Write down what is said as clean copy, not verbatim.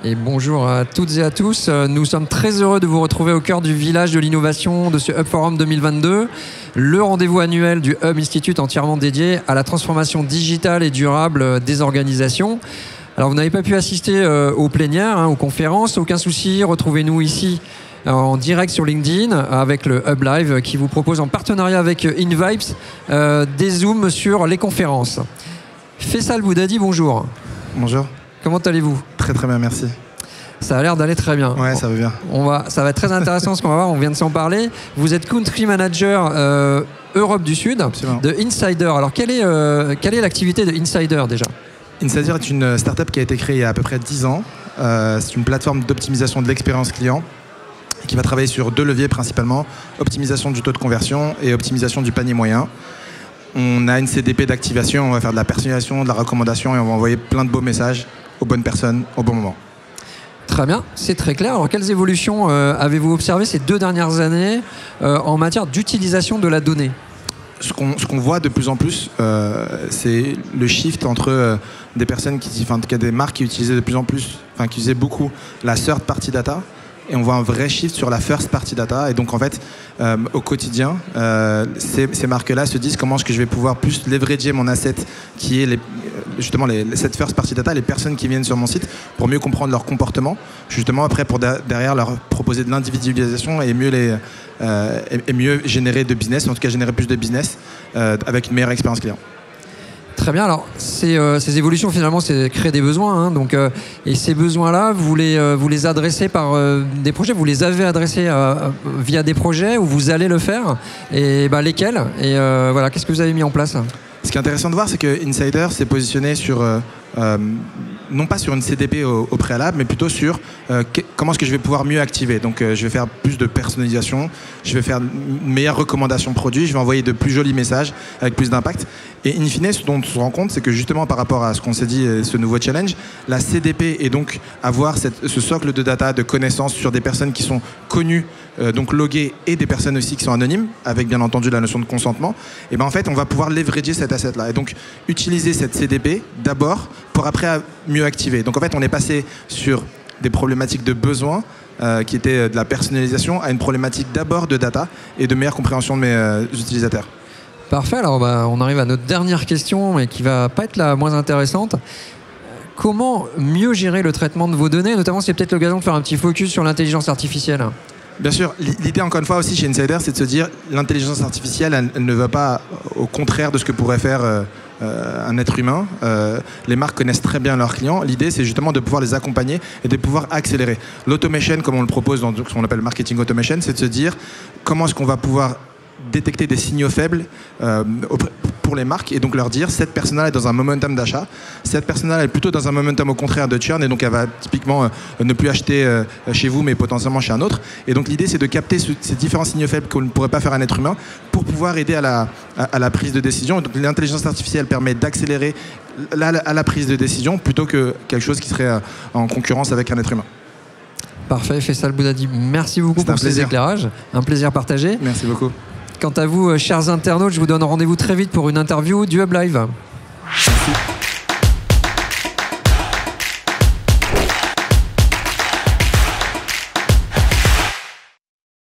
Et bonjour à toutes et à tous. Nous sommes très heureux de vous retrouver au cœur du village de l'innovation de ce Hub Forum 2022, le rendez-vous annuel du Hub Institute entièrement dédié à la transformation digitale et durable des organisations. Alors vous n'avez pas pu assister aux plénières, aux conférences, aucun souci, retrouvez-nous ici en direct sur LinkedIn avec le Hub Live qui vous propose en partenariat avec InVibes des zooms sur les conférences. Faisal Boudadi, bonjour. Bonjour. Comment allez-vous? Très très bien, merci. Ça a l'air d'aller très bien. Ouais, ça va bien. Ça va être très intéressant ce qu'on va voir, on vient de s'en parler. Vous êtes Country Manager Europe du Sud. Absolument. De Insider. Alors quelle est l'activité de Insider déjà? Insider est une startup qui a été créée il y a à peu près 10 ans. C'est une plateforme d'optimisation de l'expérience client qui va travailler sur 2 leviers principalement, optimisation du taux de conversion et optimisation du panier moyen. On a une CDP d'activation, on va faire de la personnalisation, de la recommandation et on va envoyer plein de beaux messages aux bonnes personnes au bon moment. Très bien, c'est très clair. Alors quelles évolutions avez-vous observées ces 2 dernières années en matière d'utilisation de la donnée? Ce qu'on voit de plus en plus, c'est le shift entre des personnes des marques qui utilisaient de plus en plus, qui utilisaient beaucoup la third party data. Et on voit un vrai shift sur la first party data. Et donc, en fait, au quotidien, ces marques-là se disent comment est-ce que je vais pouvoir plus leverager mon asset qui est cette first party data, les personnes qui viennent sur mon site, pour mieux comprendre leur comportement, justement après pour derrière leur proposer de l'individualisation et mieux générer de business, en tout cas générer plus de business avec une meilleure expérience client. Très bien, alors ces évolutions finalement c'est créer des besoins, et ces besoins-là vous les adressez par des projets, vous les avez adressés via des projets où vous allez le faire, et lesquels, et voilà, qu'est-ce que vous avez mis en place? Ce qui est intéressant de voir, c'est que Insider s'est positionné sur non pas sur une CDP au préalable, mais plutôt sur comment est-ce que je vais pouvoir mieux activer. Donc je vais faire plus de personnalisation, je vais faire une meilleure recommandation produit, je vais envoyer de plus jolis messages avec plus d'impact. Et in fine, ce dont on se rend compte, c'est que justement par rapport à ce qu'on s'est dit, ce nouveau challenge, la CDP et donc avoir ce socle de data, de connaissances sur des personnes qui sont connues, donc loguées, et des personnes aussi qui sont anonymes, avec bien entendu la notion de consentement, et en fait on va pouvoir leverager cet asset-là. Et donc utiliser cette CDP d'abord pour après mieux activer. Donc en fait on est passé sur des problématiques de besoin qui étaient de la personnalisation à une problématique d'abord de data et de meilleure compréhension de mes utilisateurs. Parfait, alors on arrive à notre dernière question et qui va pas être la moins intéressante. Comment mieux gérer le traitement de vos données? Notamment, c'est peut-être l'occasion de faire un petit focus sur l'intelligence artificielle. Bien sûr, l'idée encore une fois aussi chez Insider, c'est de se dire l'intelligence artificielle, elle ne va pas au contraire de ce que pourrait faire un être humain. Les marques connaissent très bien leurs clients. L'idée, c'est justement de pouvoir les accompagner et de pouvoir accélérer. L'automation, comme on le propose dans ce qu'on appelle marketing automation, c'est de se dire comment est-ce qu'on va pouvoir détecter des signaux faibles pour les marques et donc leur dire cette personne-là est dans un momentum d'achat, cette personne-là est plutôt dans un momentum au contraire de churn et donc elle va typiquement ne plus acheter chez vous mais potentiellement chez un autre. Et donc l'idée c'est de capter ces différents signaux faibles qu'on ne pourrait pas faire un être humain pour pouvoir aider à la prise de décision. Donc l'intelligence artificielle permet d'accélérer à la prise de décision plutôt que quelque chose qui serait en concurrence avec un être humain. Parfait, Faisal Boudadi, merci beaucoup pour ces éclairages. Un plaisir partagé. Merci beaucoup. Quant à vous, chers internautes, je vous donne rendez-vous très vite pour une interview du Hub Live.